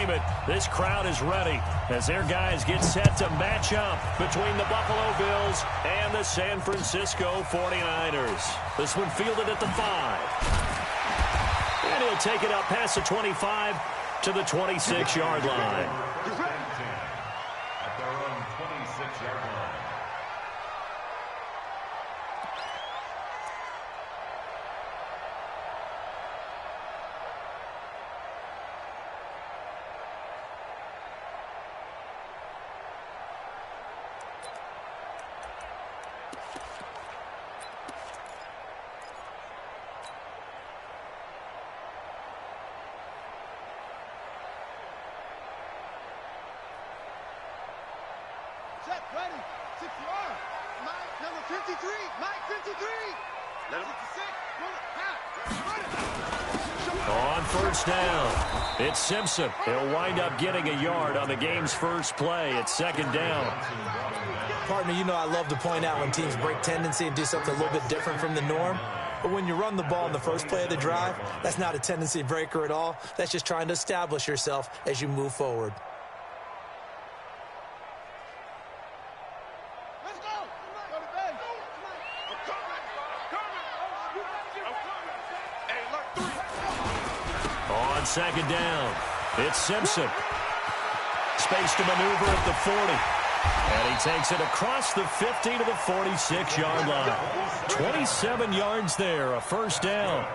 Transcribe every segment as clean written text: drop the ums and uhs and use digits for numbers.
name it, this crowd is ready as their guys get set to match up between the Buffalo Bills and the San Francisco 49ers. This one fielded at the 5. And he'll take it up past the 25 to the 26-yard line. At their own 26-yard line. Ready, 6-1. Mike, number 53. Mike, 53. Let him. 66. On first down, it's Simpson. He'll wind up getting a yard on the game's first play. It's second down. Partner, you know I love to point out when teams break tendency and do something a little bit different from the norm. But when you run the ball in the first play of the drive, that's not a tendency breaker at all. That's just trying to establish yourself as you move forward. Second down. It's Simpson. Space to maneuver at the 40. And he takes it across the 50 to the 46-yard line. 27 yards there, a first down.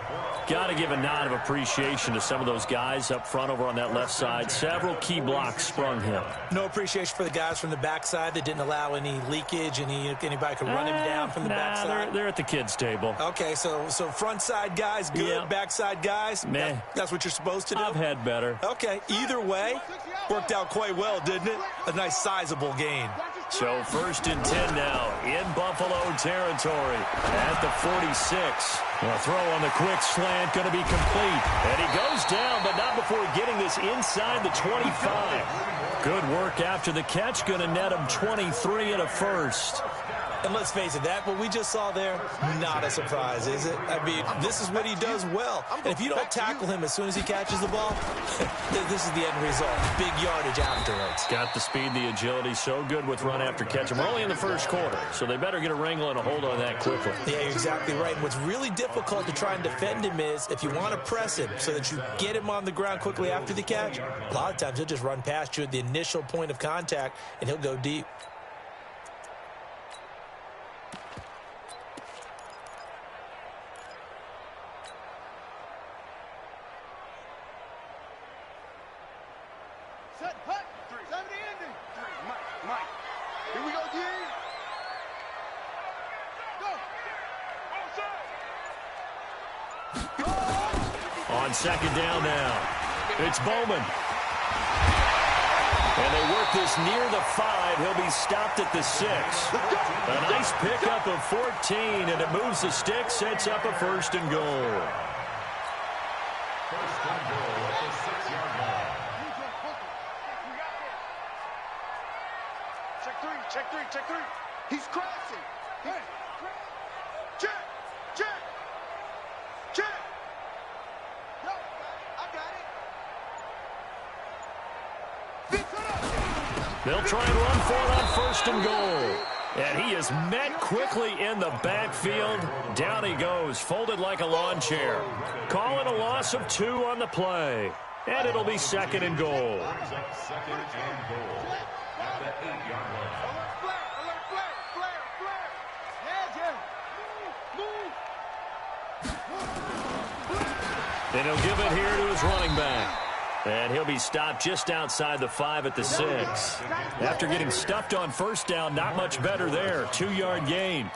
Got to give a nod of appreciation to some of those guys up front over on that left side. Several key blocks sprung him. No appreciation for the guys from the backside that didn't allow any leakage, anybody could run him down from the backside. They're at the kids' table. Okay, so front side guys good, yep. Backside guys, meh. That's what you're supposed to do? I've had better. Okay, either way, worked out quite well, didn't it? A nice sizable gain. So first and 10 now in Buffalo territory at the 46. A throw on the quick slant going to be complete. And he goes down, but not before getting this inside the 25. Good work after the catch. Going to net him 23 and a first. And let's face it, what we just saw there, not a surprise, is it? I mean, this is what he does well. And if you don't tackle him as soon as he catches the ball, this is the end result. Big yardage afterwards. Got the speed, the agility, so good with run after catch. And we're only in the first quarter, so they better get a wrangle and a hold on that quickly. Yeah, you're exactly right. And what's really difficult to try and defend him is if you want to press him so that you get him on the ground quickly after the catch, a lot of times he'll just run past you at the initial point of contact, and he'll go deep. Second down now. It's Bowman. And they work this near the 5. He'll be stopped at the 6. A nice pickup of 14, and it moves the stick, sets up a first and goal. First and goal at the 6-yard line. Check three. He's crossing. Hey. Check. They'll try and run for it on first and goal. And he is met quickly in the backfield. Down he goes, folded like a lawn chair. Calling a loss of 2 on the play. And it'll be second and goal. Second and goal at the 8-yard line. And he'll give it here to his running back. And he'll be stopped just outside the 5 at the 6. After getting stuffed on first down, not much better there. 2-yard gain.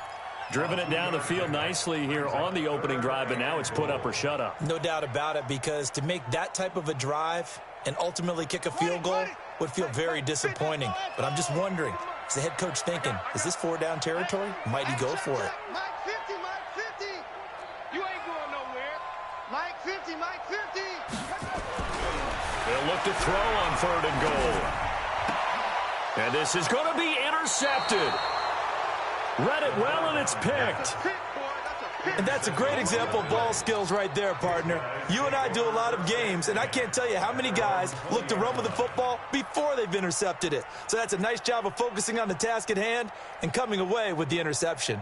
Driven it down the field nicely here on the opening drive, and now it's put up or shut up. No doubt about it, because to make that type of a drive and ultimately kick a field goal would feel very disappointing. But I'm just wondering, is the head coach thinking, is this 4-down territory? Might he go for it? Mike 50. You ain't going nowhere. Mike 50. They'll look to throw on 3rd and goal. And this is going to be intercepted. Read it well, and it's picked. And that's a great example of ball skills right there, partner. You and I do a lot of games, and I can't tell you how many guys look to run with the football before they've intercepted it. So that's a nice job of focusing on the task at hand and coming away with the interception.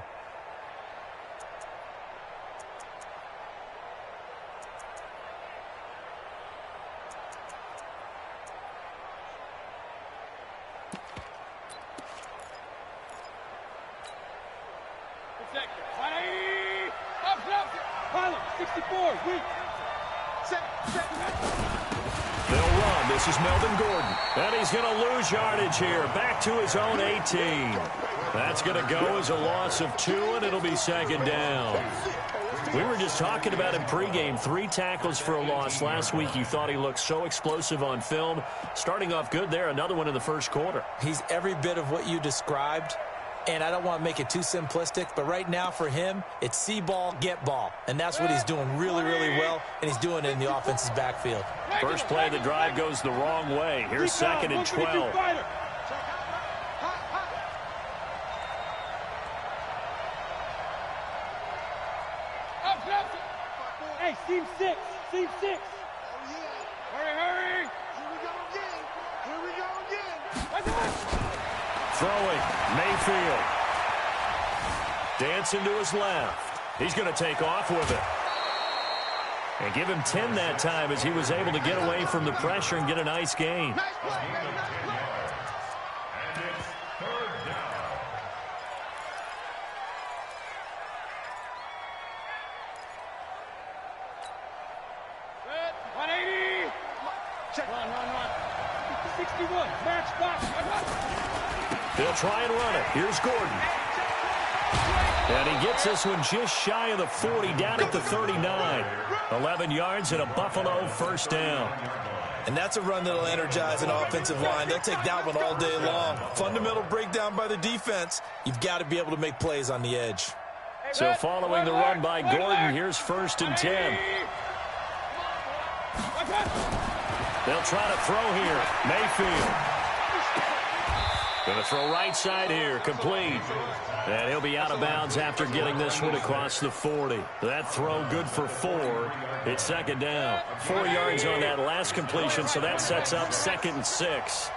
They'll run. This is Melvin Gordon. And he's going to lose yardage here. Back to his own 18. That's going to go as a loss of 2, and it'll be second down. We were just talking about him pregame. 3 tackles for a loss. Last week you thought he looked so explosive on film. Starting off good there. Another one in the first quarter. He's every bit of what you described. And I don't want to make it too simplistic, but right now for him, it's see ball, get ball. And that's what he's doing really, really well, and he's doing it in the offense's backfield. First play of the drive goes the wrong way. Here's second and 12. Hey, seam 6. Seam 6. Hurry. Here we go again. Throwing, Mayfield. Dancing to his left. He's going to take off with it. And give him 10 that time as he was able to get away from the pressure and get a nice gain. They'll try and run it. Here's Gordon. And he gets this one just shy of the 40, down at the 39. 11 yards and a Buffalo first down. And that's a run that'll energize an offensive line. They'll take that one all day long. Fundamental breakdown by the defense. You've got to be able to make plays on the edge. So following the run by Gordon, here's first and 10. They'll try to throw here. Mayfield. Going to throw right side here, complete. And he'll be out of bounds after getting this one across the 40. That throw good for 4. It's second down. 4 yards on that last completion, so that sets up second and 6.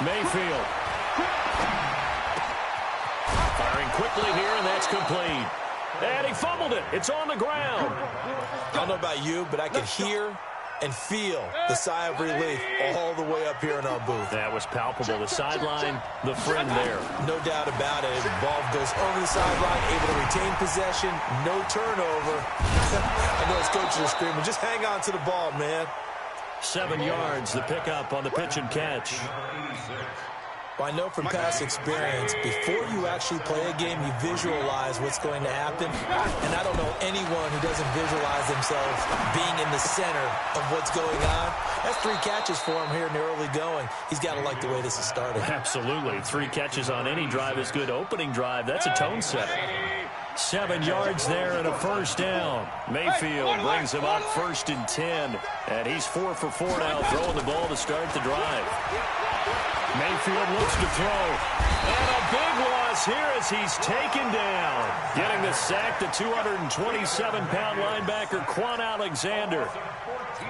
Mayfield. Firing quickly here, and that's complete. And he fumbled it. It's on the ground. I don't know about you, but I could hear and feel the sigh of relief all the way up here in our booth. That was palpable. The sideline, the friend there. No doubt about it. The ball goes over the sideline, able to retain possession, no turnover. I know his coaches are screaming, just hang on to the ball, man. 7 yards, the pickup on the pitch and catch. Well, I know from past experience, before you actually play a game, you visualize what's going to happen. And I don't know anyone who doesn't visualize themselves being in the center of what's going on. That's 3 catches for him here in the early going. He's got to like the way this is started. Absolutely. 3 catches on any drive is good. Opening drive, that's a tone setter. 7 yards there and a first down. Mayfield brings him up first and 10. And he's 4 for 4 now, throwing the ball to start the drive. Mayfield looks to throw. And a big loss here as he's taken down. Getting the sack, the 227-pound linebacker, Quan Alexander.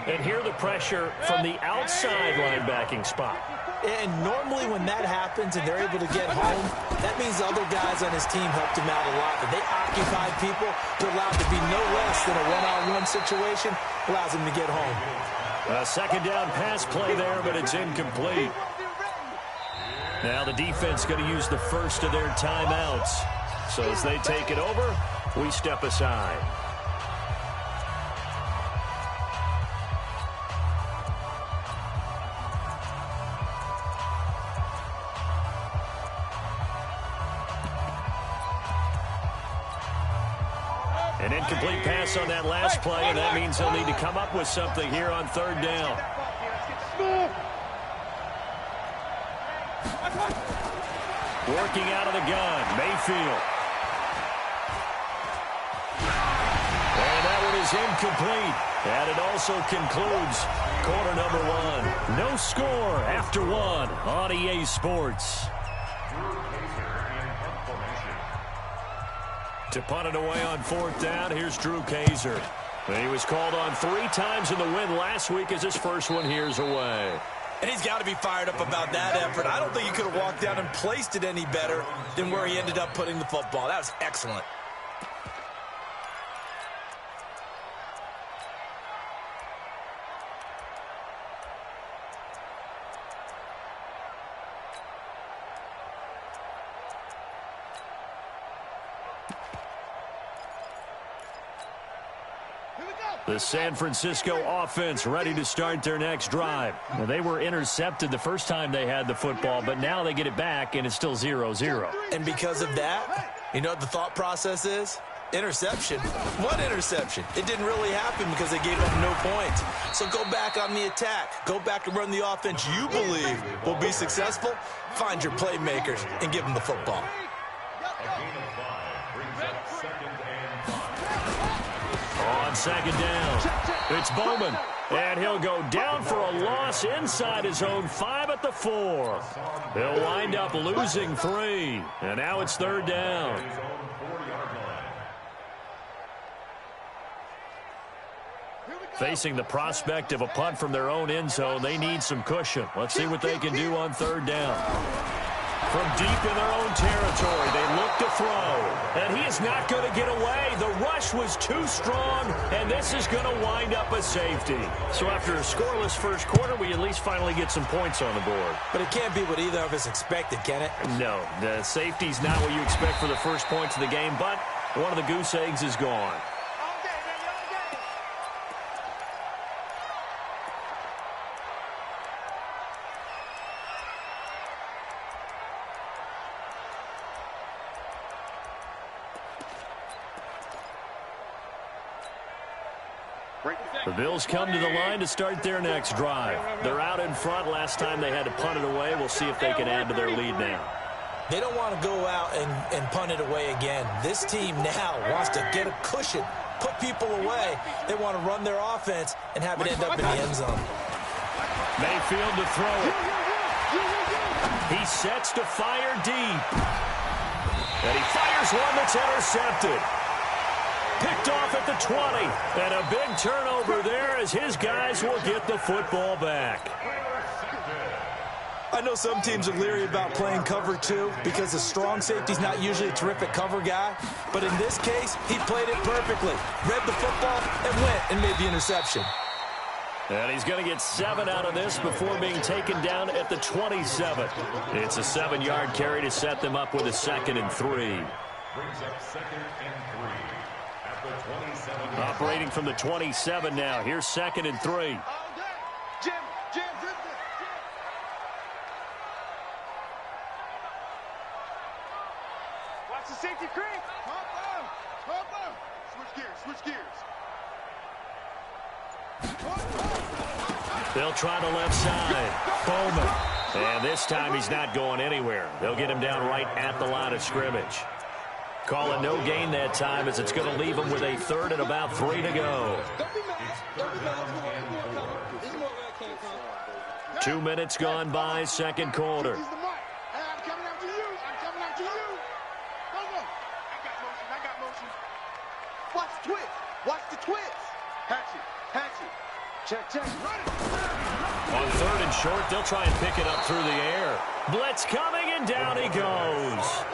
And here the pressure from the outside linebacking spot. And normally when that happens and they're able to get home, that means other guys on his team helped him out a lot. That they occupied people to allow it to be no less than a one-on-one situation, allows him to get home. A second down pass play there, but it's incomplete. Now the defense going to use the first of their timeouts. So as they take it over, we step aside. An incomplete pass on that last play, and that means they'll need to come up with something here on third down. Working out of the gun, Mayfield. And that one is incomplete. And it also concludes quarter number 1. No score after 1 on EA Sports. To punt it away on 4th down, here's Drew Kaiser. He was called on 3 times in the win last week as his first one here's away. And he's got to be fired up about that effort. I don't think he could have walked down and placed it any better than where he ended up putting the football. That was excellent. The San Francisco offense ready to start their next drive. Now, they were intercepted the first time they had the football, but now they get it back, and it's still 0-0. And because of that, you know what the thought process is? Interception. What interception? It didn't really happen because they gave up no points. So go back on the attack. Go back and run the offense you believe will be successful. Find your playmakers and give them the football. On 2nd down, it's Bowman, and he'll go down for a loss inside his own 5 at the 4. They'll wind up losing 3, and now it's 3rd down. Facing the prospect of a punt from their own end zone, they need some cushion. Let's see what they can do on 3rd down. From deep in their own territory, they look to throw. And he is not going to get away. The rush was too strong, and this is going to wind up a safety. So after a scoreless first quarter, we at least finally get some points on the board. But it can't be what either of us expected, can it? No, the safety's not what you expect for the first points of the game, but one of the goose eggs is gone. The Bills come to the line to start their next drive. They're out in front. Last time they had to punt it away. We'll see if they can add to their lead now. They don't want to go out and punt it away again. This team now wants to get a cushion, put people away. They want to run their offense and have it end up in the end zone. Mayfield to throw it. He sets to fire deep. And he fires one that's intercepted. Picked off at the 20, and a big turnover there as his guys will get the football back. I know some teams are leery about playing cover 2 because the strong safety's not usually a terrific cover guy, but in this case, he played it perfectly, read the football, and went and made the interception. And he's going to get 7 out of this before being taken down at the 27. It's a 7-yard carry to set them up with a 2nd and 3. Brings up 2nd and 3. Operating from the 27 now. Here's 2nd and 3. Jim. Watch the safety creep. Pump up. Switch gears. They'll try the left side. Bowman. And this time he's not going anywhere. They'll get him down right at the line of scrimmage. Calling no gain that time as it's going to leave him with a 3rd and about 3 to go. 2 minutes gone by, 2nd quarter. I'm coming after you. Go. I got motion. Watch the twist. Hatchet. Check. Run it. On 3rd and short, they'll try and pick it up through the air. Blitz coming, and down he goes.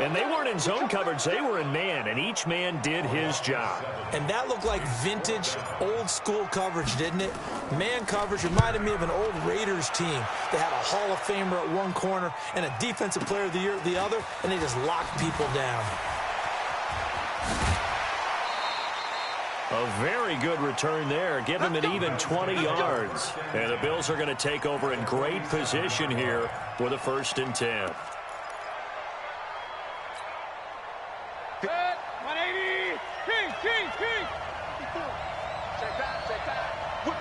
And they weren't in zone coverage. They were in man, and each man did his job. And that looked like vintage, old-school coverage, didn't it? Man coverage reminded me of an old Raiders team that had a Hall of Famer at one corner and a Defensive Player of the Year at the other, and they just locked people down. A very good return there. Give him an even 20 yards. And the Bills are going to take over in great position here with a 1st and 10. 180. King. Check back. Whip.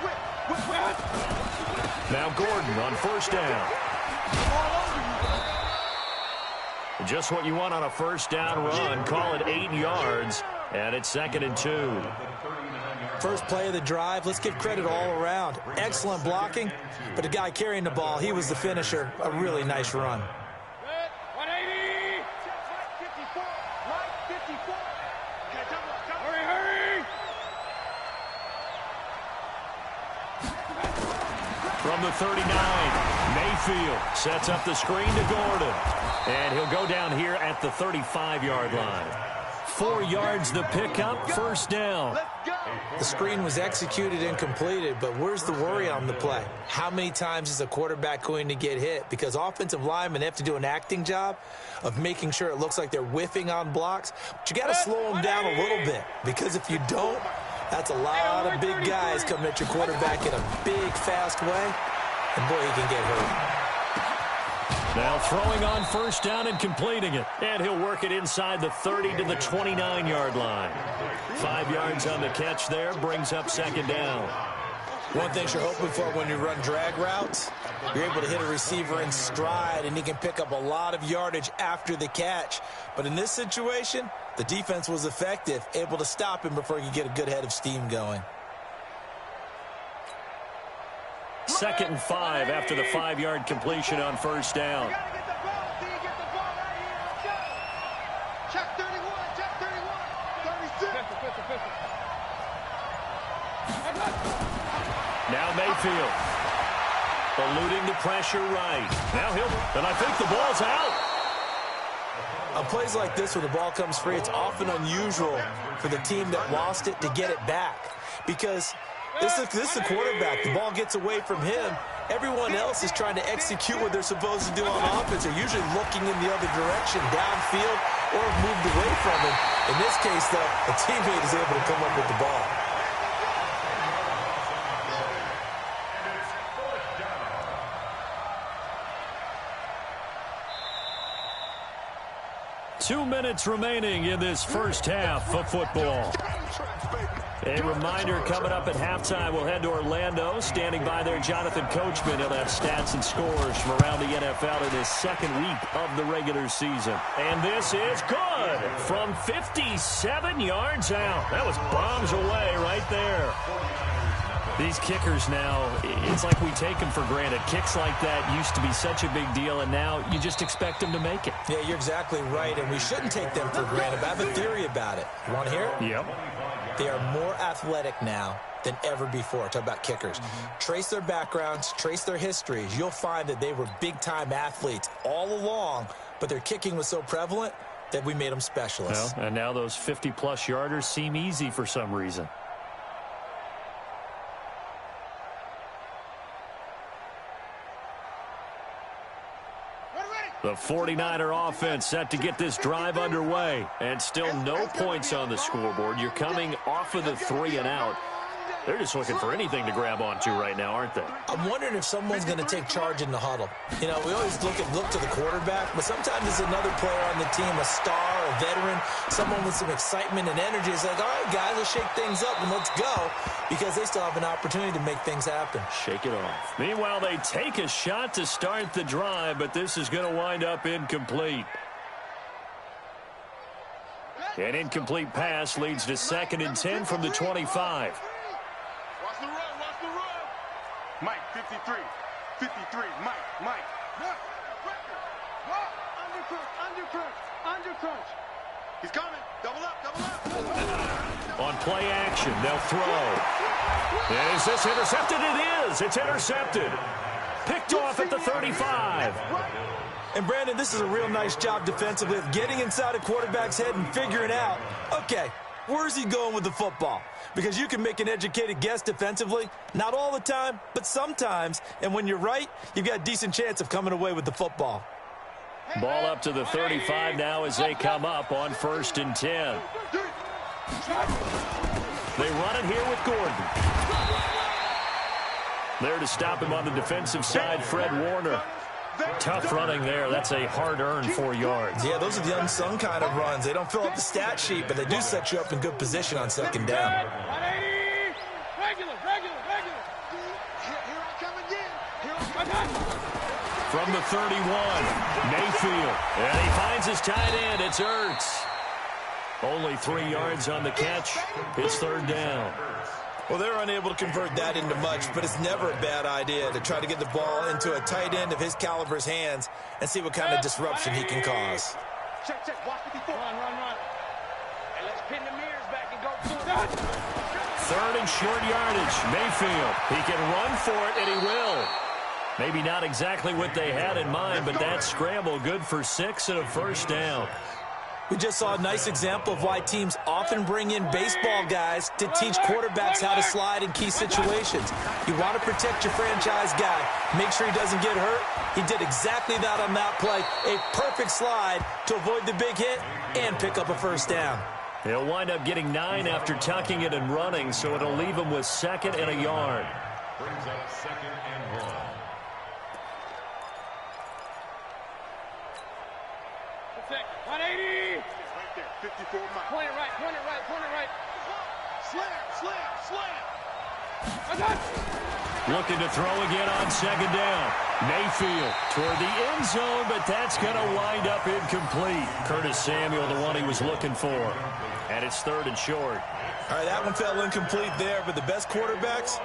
Now Gordon on 1st down. Just what you want on a 1st down run. Call it 8 yards. And it's 2nd and 2. First play of the drive. Let's give credit all around. Excellent blocking. But the guy carrying the ball, he was the finisher. A really nice run. 180. From the 39, Mayfield sets up the screen to Gordon. And he'll go down here at the 35-yard line. 4 yards the pickup, first down. The screen was executed and completed, but where's the worry on the play? How many times is a quarterback going to get hit? Because offensive linemen have to do an acting job of making sure it looks like they're whiffing on blocks. But you got to slow them down a little bit, because if you don't, that's a lot of big guys coming at your quarterback in a big, fast way. And boy, he can get hurt. Now throwing on first down and completing it. And he'll work it inside the 30 to the 29-yard line. 5 yards on the catch there, brings up second down. One thing you're hoping for when you run drag routes, you're able to hit a receiver in stride, and he can pick up a lot of yardage after the catch. But in this situation, the defense was effective, able to stop him before he could get a good head of steam going. 2nd and 5 after the 5-yard completion on first down. You gotta get the ball, D. Get the ball right here. Let's go. Check 31. Check 36. Now Mayfield. Eluding the pressure right. Now and I think the ball's out. On plays like this where the ball comes free, it's often unusual for the team that lost it to get it back. Because this is the quarterback. The ball gets away from him. Everyone else is trying to execute what they're supposed to do on offense. They're usually looking in the other direction, downfield, or have moved away from him. In this case, though, a teammate is able to come up with the ball. Two minutes remaining in this first half of football. A reminder, coming up at halftime, we'll head to Orlando. Standing by there, Jonathan Coachman. He'll have stats and scores from around the NFL in his second week of the regular season. And this is good from 57 yards out. That was bombs away right there. These kickers now, it's like we take them for granted. Kicks like that used to be such a big deal, and now you just expect them to make it. Yeah, you're exactly right, and we shouldn't take them for granted. But I have a theory about it. You want to hear it? Yep. They are more athletic now than ever before. Talk about kickers. Trace their backgrounds, trace their histories. You'll find that they were big-time athletes all along, but their kicking was so prevalent that we made them specialists. Well, and now those 50-plus yarders seem easy for some reason. The 49er offense set to get this drive underway. And still no points on the scoreboard. You're coming off of the 3 and out. They're just looking for anything to grab onto right now, aren't they? I'm wondering if someone's going to take charge in the huddle. You know, we always look to the quarterback, but sometimes there's another player on the team, a star, a veteran, someone with some excitement and energy. It's like, all right, guys, let's shake things up and let's go, because they still have an opportunity to make things happen. Shake it off. Meanwhile, they take a shot to start the drive, but this is going to wind up incomplete. An incomplete pass leads to 2nd and 10 from the 25. Watch the run. Mike, 53. 53. Mike. Undercrunch. He's coming. Double up. On play action, they'll throw. Is this intercepted? It is. It's intercepted. Picked off at the 35. And, Brandon, this is a real nice job defensively of getting inside a quarterback's head and figuring out, okay, where's he going with the football? Because you can make an educated guess defensively. Not all the time, but sometimes. And when you're right, you've got a decent chance of coming away with the football. Ball up to the 35 now as they come up on 1st and 10. They run it here with Gordon. There to stop him on the defensive side, Fred Warner. Tough running there. That's a hard-earned 4 yards. Yeah, those are the unsung kind of runs. They don't fill up the stat sheet, but they do set you up in good position on 2nd down. Regular. Here I come again. From the 31, Mayfield. And he finds his tight end. It's Ertz. Only 3 yards on the catch. It's 3rd down. Well, they're unable to convert that into much, but it's never a bad idea to try to get the ball into a tight end of his caliber's hands and see what kind of disruption he can cause. Check. Watch 54. Run. And let's pin the mirrors back and go for it. 3rd and short yardage. Mayfield. He can run for it, and he will. Maybe not exactly what they had in mind, but that scramble good for 6 and a first down. We just saw a nice example of why teams often bring in baseball guys to teach quarterbacks how to slide in key situations. You want to protect your franchise guy. Make sure he doesn't get hurt. He did exactly that on that play. A perfect slide to avoid the big hit and pick up a first down. He'll wind up getting 9 after tucking it and running, so it'll leave him with 2nd and a yard. Brings up 2nd and 1. Check. 180. Right there, 54 miles. Point it right, point it right, point it right. Slam. I got it. Looking to throw again on 2nd down. Mayfield toward the end zone, but that's going to wind up incomplete. Curtis Samuel, the one he was looking for. And it's 3rd and short. All right, that one fell incomplete there, but the best quarterbacks,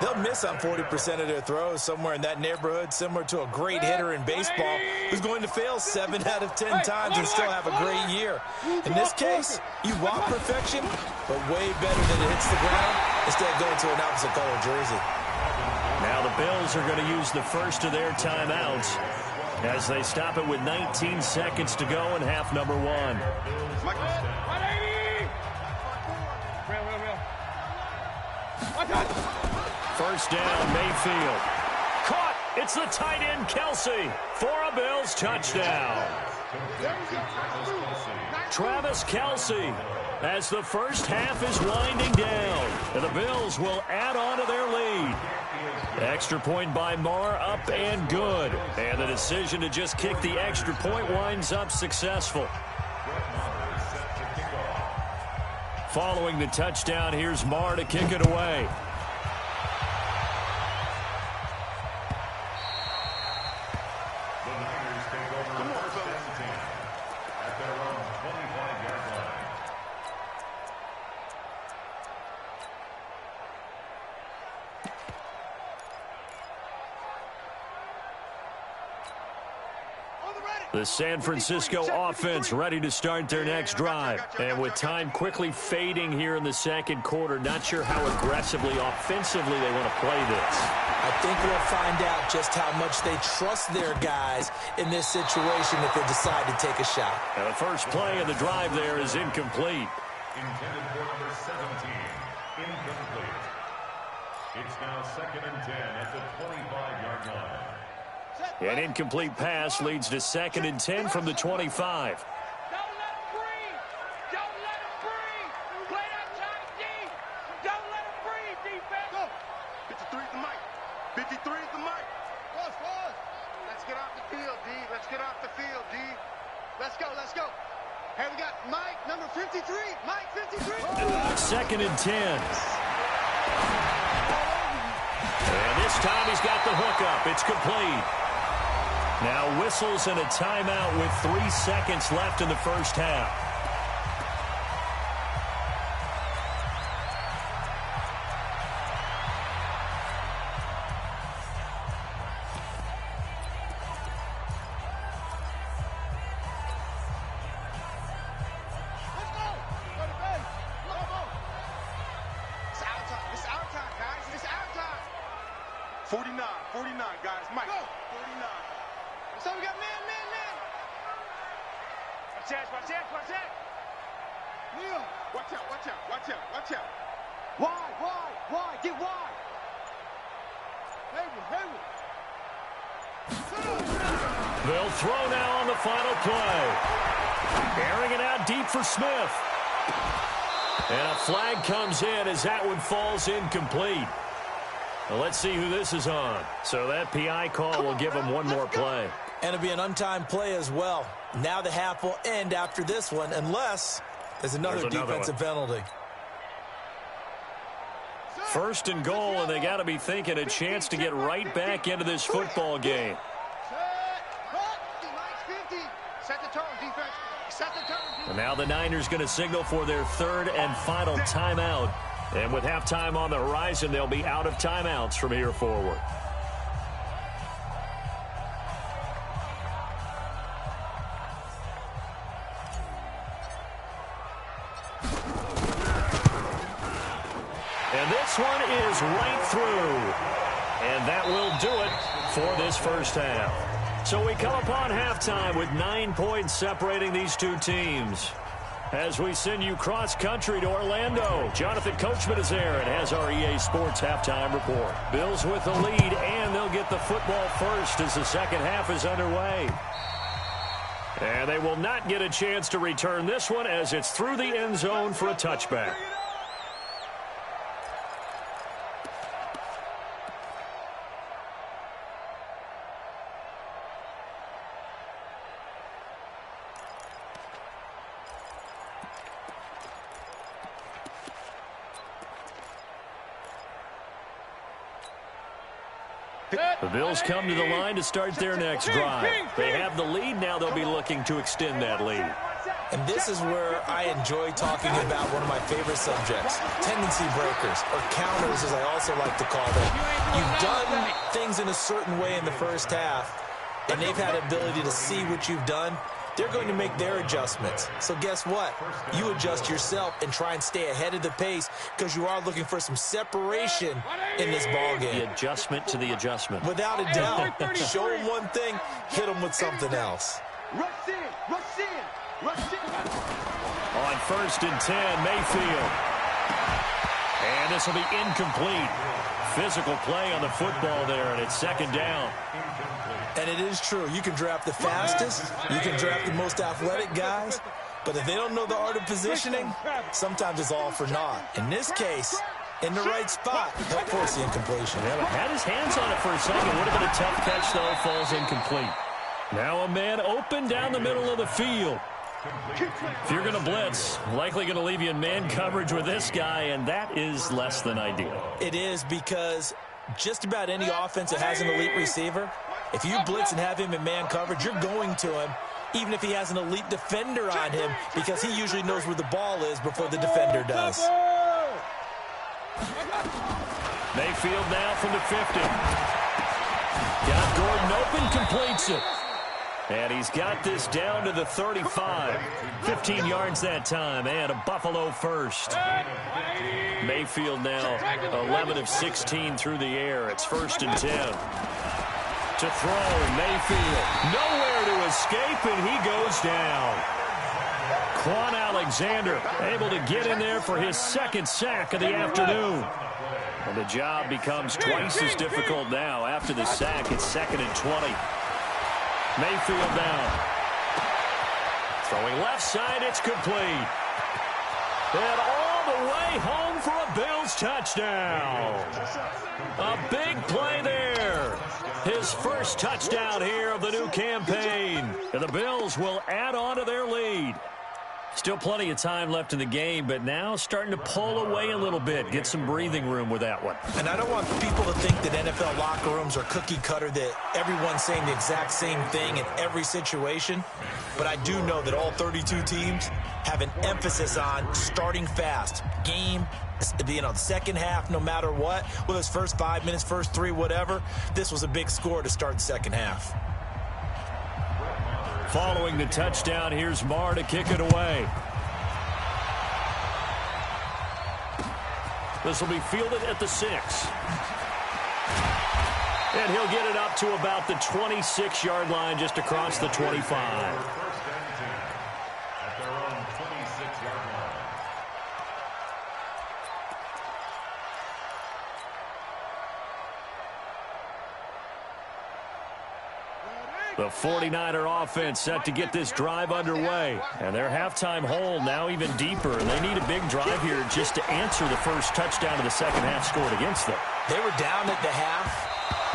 they'll miss on 40% of their throws, somewhere in that neighborhood, similar to a great hitter in baseball who's going to fail 7 out of 10 times and still have a great year. In this case, you want perfection, but way better than it hits the ground instead of going to an opposite color jersey. Now the Bills are going to use the first of their timeouts as they stop it with 19 seconds to go in half number 1. 180. Real. I got it. First down, Mayfield. Caught. It's the tight end, Kelsey, for a Bills touchdown. Travis Kelsey, as the first half is winding down, and the Bills will add on to their lead. Extra point by Marr, up and good. And the decision to just kick the extra point winds up successful. Following the touchdown, here's Marr to kick it away. The San Francisco offense ready to start their next drive. And with time quickly fading here in the second quarter, not sure how aggressively, offensively they want to play this. I think we'll find out just how much they trust their guys in this situation if they decide to take a shot. Now the first play of the drive there is incomplete. Intended for number 17. Incomplete. It's now 2nd and 10 at the 25-yard line. An incomplete pass leads to 2nd and 10 from the 25. Don't let him breathe. Don't let him breathe. Play that time deep. Don't let him breathe, defense. Go. 53 is the mic. 53 is the mic. Force. Let's get off the field, D. Let's get off the field, D. Let's go. Hey, we got Mike, number 53. Mike, 53. 2nd and 10. And this time he's got the hookup. It's complete. Now whistles and a timeout with 3 seconds left in the first half. It's our time, guys. It's our time. 49, guys. Mike, 49. So we got man. Watch out. Neil, watch out. Why? Get wide. Hayward. They'll throw now on the final play. Airing it out deep for Smith. And a flag comes in as that one falls incomplete. Well, let's see who this is on. So that PI call will give him one more play. And it'll be an untimed play as well. Now the half will end after this one, unless there's another defensive penalty. First and goal, and they got to be thinking a chance to get right back into this football game. Set the tone, defense. Set the tone, defense. And now the Niners going to signal for their 3rd and final timeout. And with halftime on the horizon, they'll be out of timeouts from here forward. And this one is right through. And that will do it for this first half. So we come upon halftime with 9 points separating these two teams. As we send you cross-country to Orlando, Jonathan Coachman is there and has our EA Sports halftime report. Bills with the lead, and they'll get the football first as the second half is underway. And they will not get a chance to return this one as it's through the end zone for a touchback. The Bills come to the line to start their next drive. They have the lead. Now they'll be looking to extend that lead. And this is where I enjoy talking about one of my favorite subjects, tendency breakers, or counters as I also like to call them. You've done things in a certain way in the first half, and they've had the ability to see what you've done. They're going to make their adjustments. So guess what? You adjust yourself and try and stay ahead of the pace because you are looking for some separation in this ballgame. The adjustment to the adjustment. Without a doubt. Show them one thing, hit them with something else. Rush in, rush in, rush in. On 1st and 10, Mayfield. And this will be incomplete. Physical play on the football there, and it's second down. And it is true. You can draft the fastest. You can draft the most athletic guys. But if they don't know the art of positioning, sometimes it's all for naught. In this case, in the right spot, help force the incompletion. Yeah, but had his hands on it for a second. Would have been a tough catch, though. Falls incomplete. Now a man open down the middle of the field. If you're going to blitz, likely going to leave you in man coverage with this guy, and that is less than ideal. It is because just about any offense that has an elite receiver, if you blitz and have him in man coverage, you're going to him, even if he has an elite defender on him, because he usually knows where the ball is before the defender does. Mayfield now from the 50. Got Gordon open, completes it. And he's got this down to the 35. 15 yards that time, and a Buffalo first. Mayfield now 11 of 16 through the air. It's 1st and 10. To throw, Mayfield. Nowhere to escape, and he goes down. Quan Alexander able to get in there for his second sack of the afternoon. And the job becomes twice as difficult now. After the sack, it's 2nd and 20. Mayfield down. Throwing left side, it's complete. And all the way home for a Bills touchdown. A big play there. His first touchdown here of the new campaign. And the Bills will add on to their lead. Still plenty of time left in the game, but now starting to pull away a little bit. Get some breathing room with that one. And I don't want people to think that NFL locker rooms are cookie cutter, that everyone's saying the exact same thing in every situation. But I do know that all 32 teams have an emphasis on starting fast. Game, the second half, no matter what. Whether it's first 5 minutes, first 3, whatever. This was a big score to start the second half. Following the touchdown, here's Marr to kick it away. This will be fielded at the 6. And he'll get it up to about the 26-yard line, just across the 25. The 49er offense set to get this drive underway. And their halftime hole now even deeper. And they need a big drive here just to answer the first touchdown of the second half scored against them. They were down at the half.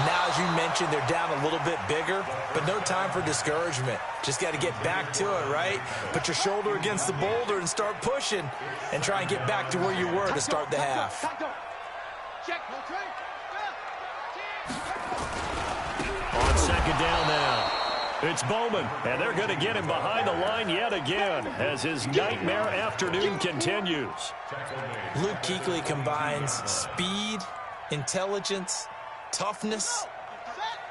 Now, as you mentioned, they're down a little bit bigger, but no time for discouragement. Just got to get back to it, right? Put your shoulder against the boulder and start pushing and try and get back to where you were to start the half. On second down now, it's Bowman, and they're going to get him behind the line yet again as his nightmare afternoon continues. Luke Kuechly combines speed, intelligence, toughness,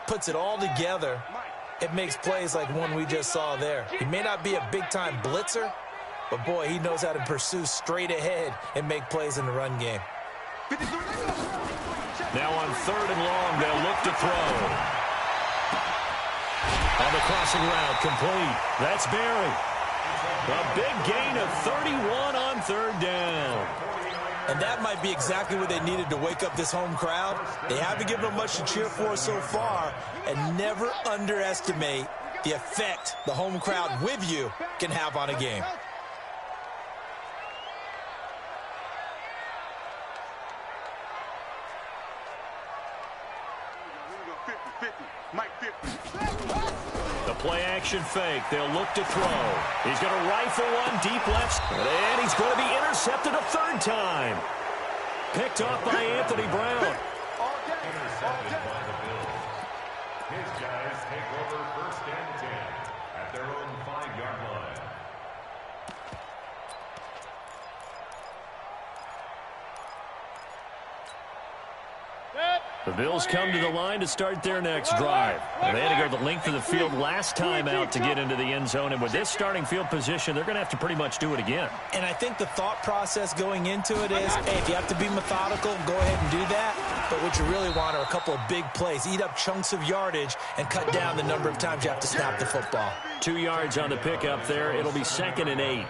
puts it all together. It makes plays like one we just saw there. He may not be a big-time blitzer, but, boy, he knows how to pursue straight ahead and make plays in the run game. Now on 3rd and long. They'll look to throw. On the crossing route, complete. That's Barry. A big gain of 31 on 3rd down. And that might be exactly what they needed to wake up this home crowd. They haven't given them much to cheer for so far, and never underestimate the effect the home crowd with you can have on a game. The play-action fake. They'll look to throw. He's going to rifle one deep left. And he's going to be intercepted a 3rd time. Picked off by Anthony Brown. Intercepted by the Bills. His guys take over 1st and 10 at their own 5-yard line. The Bills come to the line to start their next drive. And they had to go the length of the field last time out to get into the end zone. And with this starting field position, they're going to have to pretty much do it again. And I think the thought process going into it is, hey, if you have to be methodical, go ahead and do that. But what you really want are a couple of big plays. Eat up chunks of yardage and cut down the number of times you have to snap the football. 2 yards on the pickup there. It'll be 2nd and 8.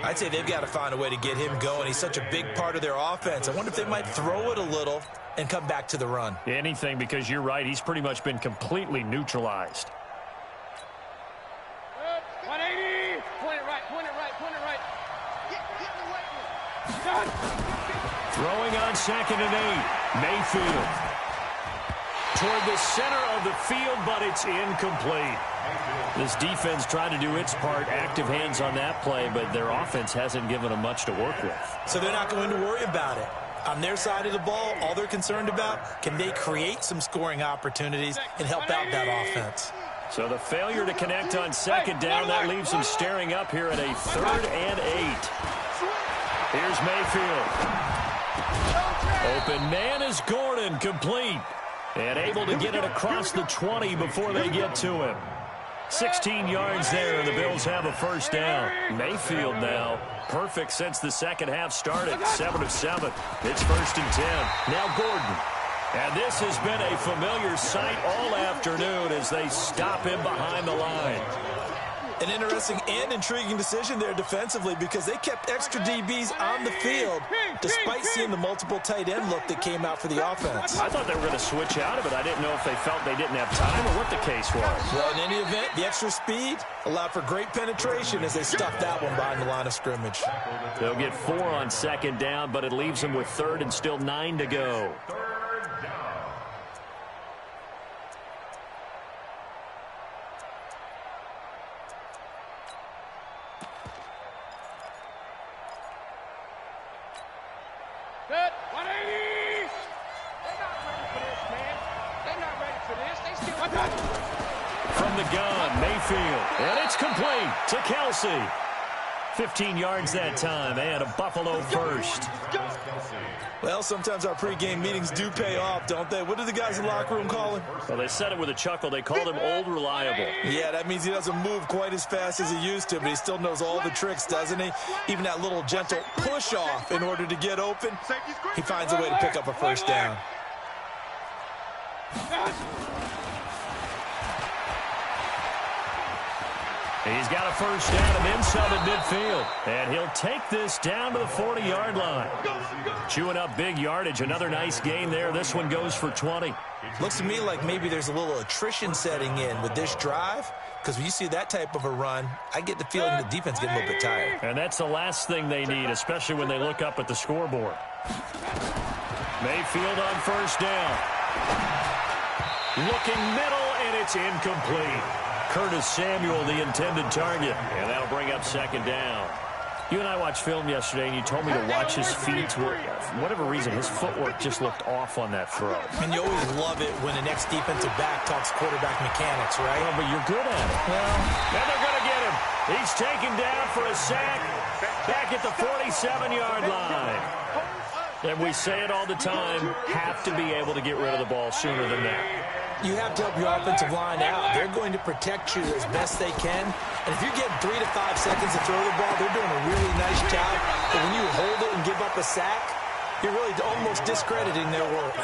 I'd say they've got to find a way to get him going. He's such a big part of their offense. I wonder if they might throw it a little and come back to the run. Anything, because you're right. He's pretty much been completely neutralized. 180. Point it right, point it right, point it right. Throwing on 2nd and 8. Mayfield. Toward the center of the field, but it's incomplete. This defense tried to do its part, active hands on that play, but their offense hasn't given them much to work with. So they're not going to worry about it. On their side of the ball, all they're concerned about, can they create some scoring opportunities and help out that offense? So the failure to connect on 2nd down, that leaves them staring up here at a 3rd and 8. Here's Mayfield. Open man is Gordon, complete. And able to get it across the 20 before they get to him. 16 yards there, and the Bills have a 1st down. Mayfield now, perfect since the 2nd half started. 7 of 7. It's 1st and 10. Now Gordon. And this has been a familiar sight all afternoon as they stop him behind the line. An interesting and intriguing decision there defensively because they kept extra DBs on the field despite seeing the multiple tight end look that came out for the offense. I thought they were going to switch out of it. I didn't know if they felt they didn't have time or what the case was. Well, in any event, the extra speed allowed for great penetration as they stuffed that one behind the line of scrimmage. They'll get 4 on 2nd down, but it leaves them with 3rd and still 9 to go. Good. 180. They're not ready for this, man. They're not ready for this. They still... From the gun, Mayfield. And it's complete to Kelsey. 15 yards that time, and a Buffalo 1st. Well, sometimes our pregame meetings do pay off, don't they? What do the guys in the locker room call him? Well, they said it with a chuckle. They called him Old Reliable. Yeah, that means he doesn't move quite as fast as he used to, but he still knows all the tricks, doesn't he? Even that little gentle push-off in order to get open, he finds a way to pick up a 1st down. He's got a 1st down and then some at midfield. And he'll take this down to the 40-yard line. Chewing up big yardage. Another nice gain there. This one goes for 20. Looks to me like maybe there's a little attrition setting in with this drive, because when you see that type of a run, I get the feeling the defense getting a little bit tired. And that's the last thing they need, especially when they look up at the scoreboard. Mayfield on 1st down. Looking middle, and it's incomplete. Curtis Samuel, the intended target. And that'll bring up 2nd down. You and I watched film yesterday, and you told me to watch his feet. For whatever reason, his footwork just looked off on that throw. And you always love it when the next defensive back talks quarterback mechanics, right? Well, but you're good at it. Well, then they're going to get him. He's taken down for a sack back at the 47-yard line. And we say it all the time, have to be able to get rid of the ball sooner than that. You have to help your offensive line out. They're going to protect you as best they can. And if you're getting 3 to 5 seconds to throw the ball, they're doing a really nice job. But when you hold it and give up a sack, You're really almost discrediting their work.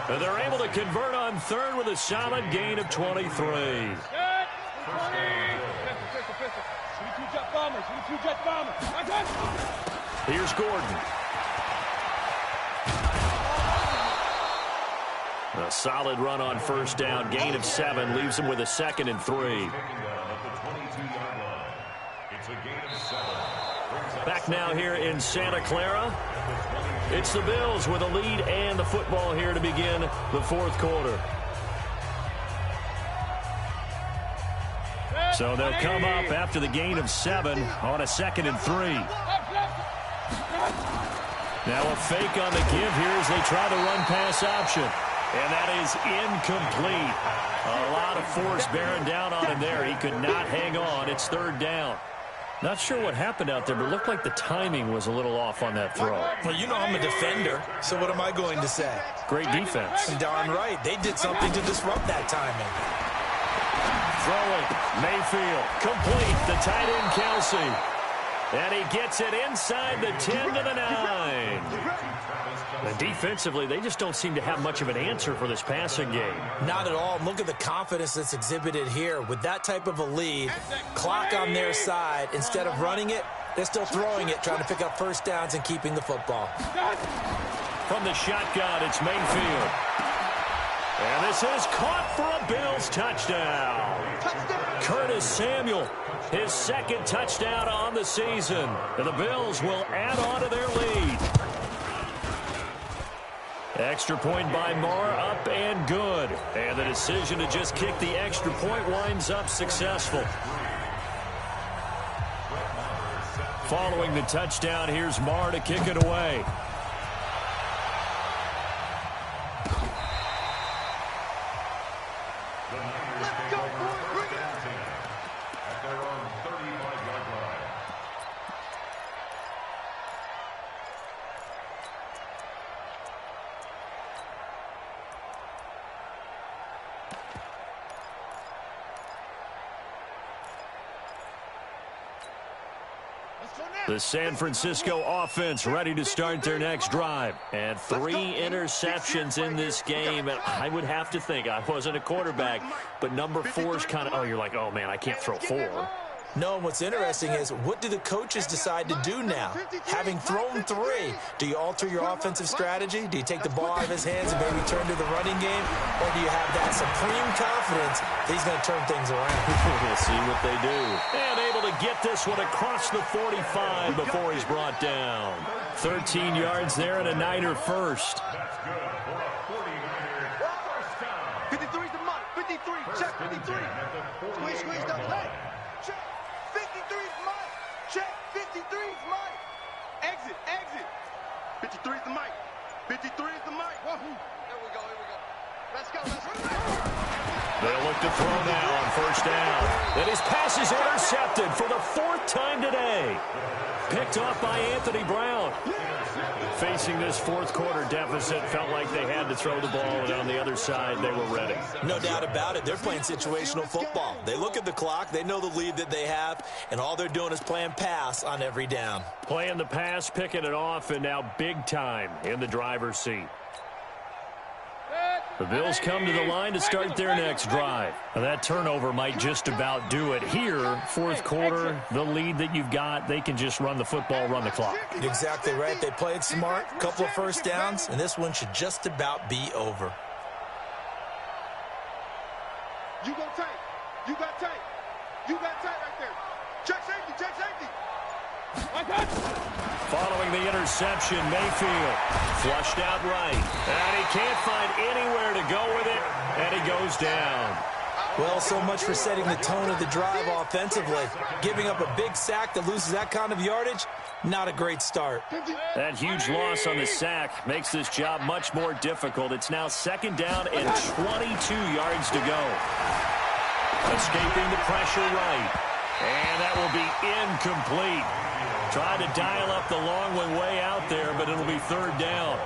And they're able to convert on third with a solid gain of 23. Here's Gordon. A solid run on first down. Gain of 7 leaves him with a 2nd and 3. Back now here in Santa Clara. It's the Bills with a lead and the football here to begin the fourth quarter. So they'll come up after the gain of 7 on a 2nd and 3. Now a fake on the give here as they try the run-pass option. And that is incomplete. A lot of force bearing down on him there. He could not hang on. It's 3rd down. Not sure what happened out there, but it looked like the timing was a little off on that throw. Well, you know I'm a defender, so what am I going to say? Great defense. Darn right. They did something to disrupt that timing. Throwing. Mayfield. Complete. The tight end, Kelsey. And he gets it inside the 10 to the 9. And defensively, they just don't seem to have much of an answer for this passing game. Not at all. Look at the confidence that's exhibited here. With that type of a lead, clock on their side, instead of running it, they're still throwing it, trying to pick up first downs and keeping the football. From the shotgun, it's Mayfield. And this is caught for a Bills touchdown. Curtis Samuel, his 2nd touchdown on the season. And the Bills will add on to their lead. Extra point by Marr, up and good. And the decision to just kick the extra point winds up successful. Following the touchdown, here's Marr to kick it away. The San Francisco offense ready to start their next drive. And 3 interceptions in this game. And I would have to think, I wasn't a quarterback, but number 4 is kind of, oh, you're like, oh, man, I can't throw 4. No, what's interesting is, what do the coaches decide to do now? Having thrown 3, do you alter your offensive strategy? Do you take the ball out of his hands and maybe turn to the running game? Or do you have that supreme confidence that he's going to turn things around? We'll see what they do. And able to get this one across the 45 before he's brought down. 13 yards there and a Niner first. 53 is the mark. 53. Check 53. Squeeze the play. Check. 53 is mine. Check. 53 is mine. Exit. 53 is the mic. 53 is the mic. Here we go. Let's go. They'll look to throw now on first down. And his pass is intercepted for the 4th time today. Picked off by Anthony Brown. Facing this fourth quarter deficit, felt like they had to throw the ball, and on the other side, they were ready. No doubt about it. They're playing situational football. They look at the clock, they know the lead that they have, and all they're doing is playing pass on every down. Playing the pass, picking it off, and now big time in the driver's seat. The Bills come to the line to start their next drive. Now, that turnover might just about do it here. Fourth quarter, the lead that you've got, they can just run the football, run the clock. Exactly right. They played smart, a couple of first downs, and this one should just about be over. You go tight. You got tight. You got tight right there. Check safety. Check safety. Following the interception, Mayfield flushed out right. And he can't find anywhere to go with it, and he goes down. Well, so much for setting the tone of the drive offensively. Giving up a big sack that loses that kind of yardage, not a great start. That huge loss on the sack makes this job much more difficult. It's now second down and 22 yards to go. Escaping the pressure right. And that will be incomplete. Tried to dial up the long one way out there, but it'll be third down.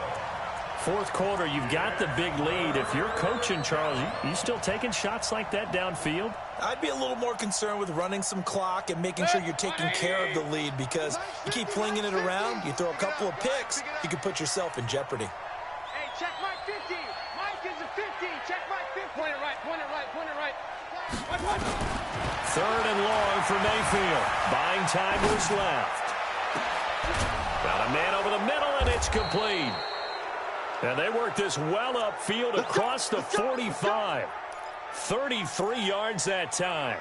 fourth quarter, you've got the big lead. If you're coaching, Charles, you still taking shots like that downfield? I'd be a little more concerned with running some clock and making sure you're taking care of the lead, because you keep flinging it around, you throw a couple of picks, you could put yourself in jeopardy. Hey, check Mike 50. Mike is a 50. Check Mike 50. Point it right, point it right, point it right. Third and long for Mayfield. Buying time was left. Got a man over the middle, and it's complete. And they work this well upfield across the 45. 33 yards that time.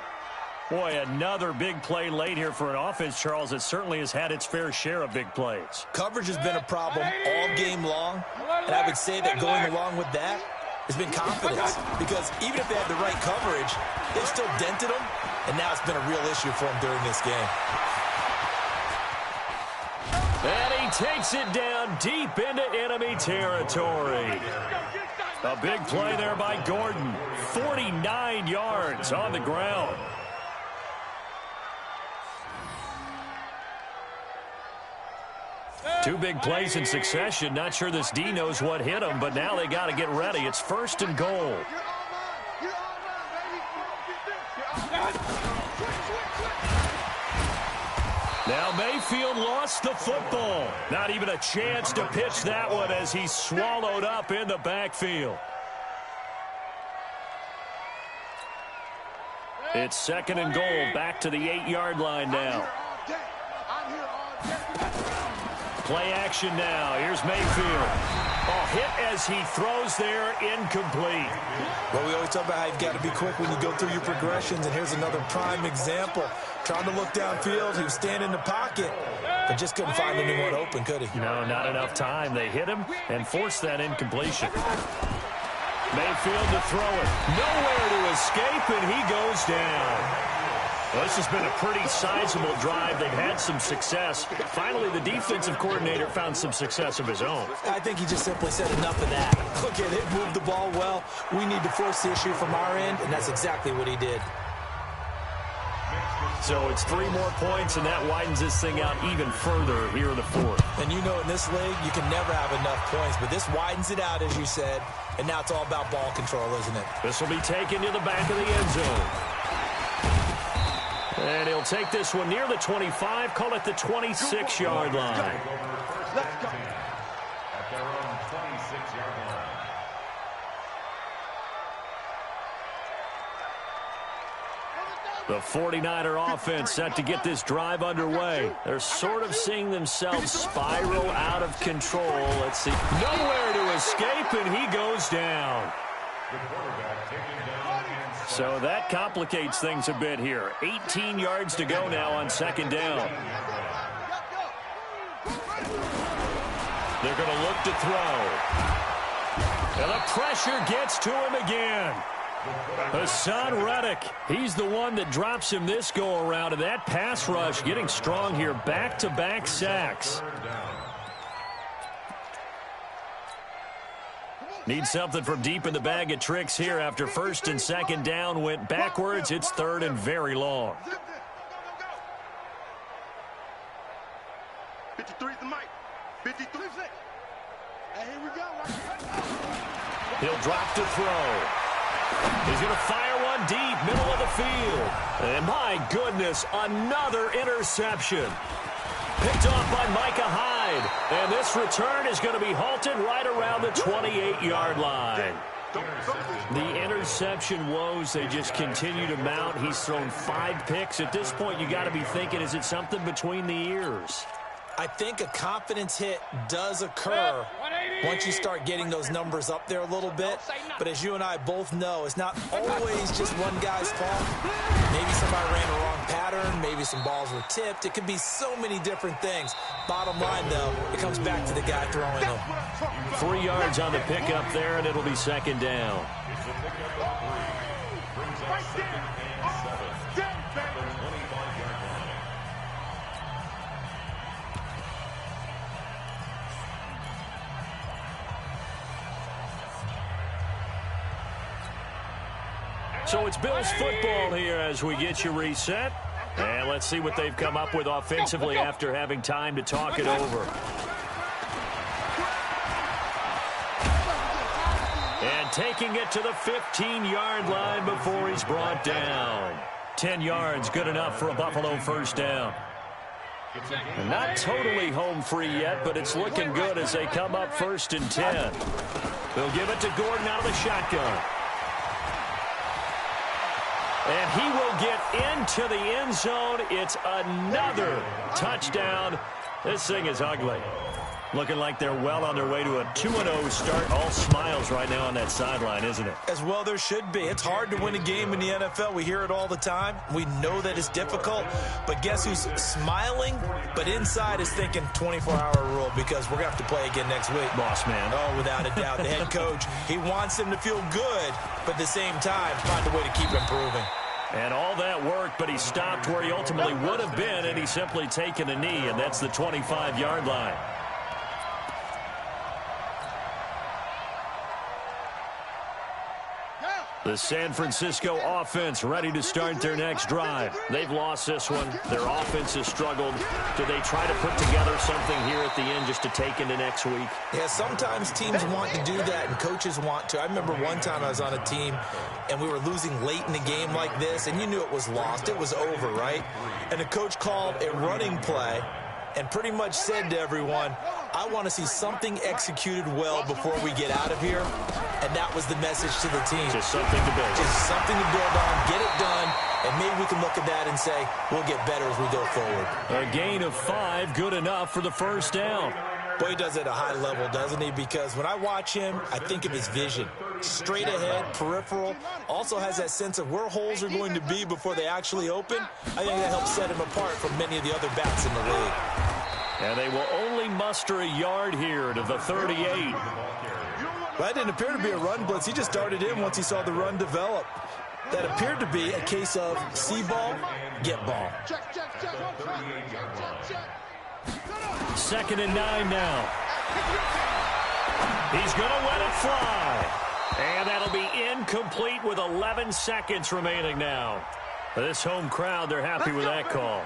Boy, another big play late here for an offense, Charles, that certainly has had its fair share of big plays. Coverage has been a problem all game long, and I would say that going along with that has been confidence, because even if they had the right coverage, they've still dented them, and now it's been a real issue for them during this game. And he takes it down deep into enemy territory. A big play there by Gordon. 49 yards on the ground. Two big plays in succession. Not sure this D knows what hit him, but now they got to get ready. It's first and goal. Now Mayfield lost the football. Not even a chance to pitch that one as he's swallowed up in the backfield. It's second and goal, back to the 8-yard line now. Play action now. Here's Mayfield. Oh, hit as he throws there, incomplete. Well, we always talk about how you've got to be quick when you go through your progressions, and here's another prime example. Trying to look downfield, he was standing in the pocket, but just couldn't find anyone open, could he? No, not enough time. They hit him and forced that incompletion. Mayfield to throw it. Nowhere to escape, and he goes down. Well, this has been a pretty sizable drive. They've had some success. Finally, the defensive coordinator found some success of his own. I think he just simply said enough of that. Look at it, moved the ball well. We need to force the issue from our end, and that's exactly what he did. So it's 3 more points, and that widens this thing out even further here in the fourth. And you know in this league, you can never have enough points, but this widens it out, as you said, and now it's all about ball control, isn't it? This will be taken to the back of the end zone. And he'll take this one near the 25, call it the 26-yard line. Let's go. At their own 26-yard line. The 49er offense set to get this drive underway. They're sort of seeing themselves spiral out of control. Let's see. Nowhere to escape, and he goes down. The quarterback taken down. So that complicates things a bit here. 18 yards to go now on second down. They're going to look to throw. And the pressure gets to him again. Hassan Reddick, he's the one that drops him this go-around, and that pass rush getting strong here. Back-to-back sacks. Need something from deep in the bag of tricks here after first and second down went backwards. It's third and very long. 53's the mic. 53. And here we go. He'll drop to throw. He's going to fire one deep, middle of the field. And my goodness, another interception. Picked off by Micah Hyde. And this return is going to be halted right around the 28-yard line. The interception woes, they just continue to mount. He's thrown 5 picks. At this point, you got to be thinking, is it something between the ears? I think a confidence hit does occur once you start getting those numbers up there a little bit. But as you and I both know, it's not always just one guy's fault. Maybe somebody ran a wrong pattern. Maybe some balls were tipped. It could be so many different things. Bottom line, though, it comes back to the guy throwing them. 3 yards on the pickup there, and it'll be second down. It's a pickup of 3. Brings up second and 7. The 25-yard line. So it's Bills football here as we get you reset. And let's see what they've come up with offensively after having time to talk it over. taking it to the 15-yard line before he's brought down. 10 yards, good enough for a Buffalo first down. Not totally home free yet, but it's looking good as they come up 1st and 10. They'll give it to Gordon out of the shotgun. And he will get into the end zone. It's another touchdown. This thing is ugly. Looking like they're well on their way to a 2-0 start. All smiles right now on that sideline, isn't it? As well there should be. It's hard to win a game in the NFL. We hear it all the time. We know that it's difficult. But guess who's smiling? But inside is thinking 24-hour rule because we're going to have to play again next week. Boss man. Oh, without a doubt. The head coach, he wants him to feel good, but at the same time, find a way to keep improving. And all that worked, but he stopped where he ultimately would have been, and he's simply taken a knee, and that's the 25-yard line. The San Francisco offense ready to start their next drive. They've lost this one. Their offense has struggled. Do they try to put together something here at the end just to take into next week? Yeah, sometimes teams want to do that and coaches want to. I remember one time I was on a team and we were losing late in the game like this, and you knew it was lost. It was over, right? And the coach called a running play and pretty much said to everyone, I want to see something executed well before we get out of here. And that was the message to the team. Just something to build. Just something to build on, get it done, and maybe we can look at that and say, we'll get better as we go forward. A gain of 5, good enough for the first down. Boy, he does it at a high level, doesn't he? Because when I watch him, I think of his vision. Straight ahead, peripheral, also has that sense of where holes are going to be before they actually open. I think that helps set him apart from many of the other backs in the league. And they will only muster a yard here to the 38. Well, that didn't appear to be a run blitz. He just darted in once he saw the run develop. That appeared to be a case of see ball, get ball. 2nd and 9 now. He's going to let it fly. And that'll be incomplete with 11 seconds remaining now. This home crowd, they're happy with that call.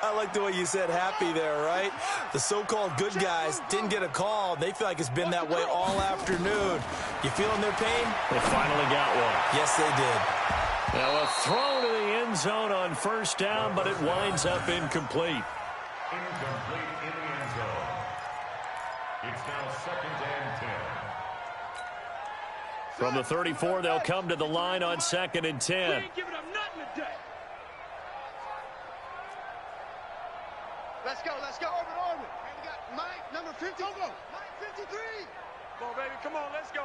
I like the way you said happy there, right? The so-called good guys didn't get a call. They feel like it's been that way all afternoon. You feeling their pain? They finally got one. Yes, they did. Now a throw to the end zone on first down, but it winds up incomplete. Incomplete in the end zone. It's now 2nd and 10. From the 34, they'll come to the line on 2nd and 10. We ain't giving up nothing today. Let's go, let's go. Orbit. And we got Mike, number 50. Go. Mike, 53. Come on, baby, come on, let's go.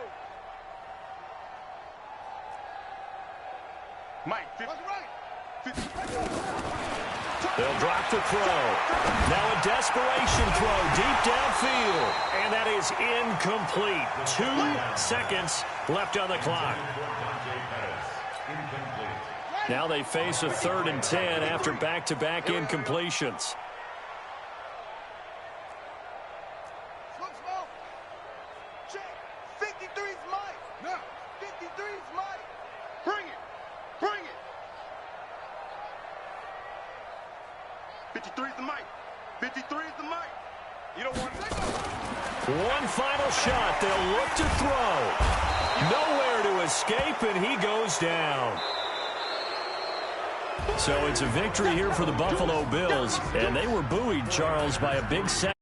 Mike, 50. Right. 50. They'll drop the throw. Now a desperation throw deep downfield. And that is incomplete. 2 seconds left on the clock. Now they face a 3rd and 10 after back-to-back incompletions. Check. 53's Mike. No. 53's Mike. Bring it. Bring it. 53's the Mike. 53's the Mike. You don't want to. One final shot. They'll look to throw. Nowhere to escape, and he goes down. So it's a victory here for the Buffalo Bills, and they were buoyed, Charles, by a big set.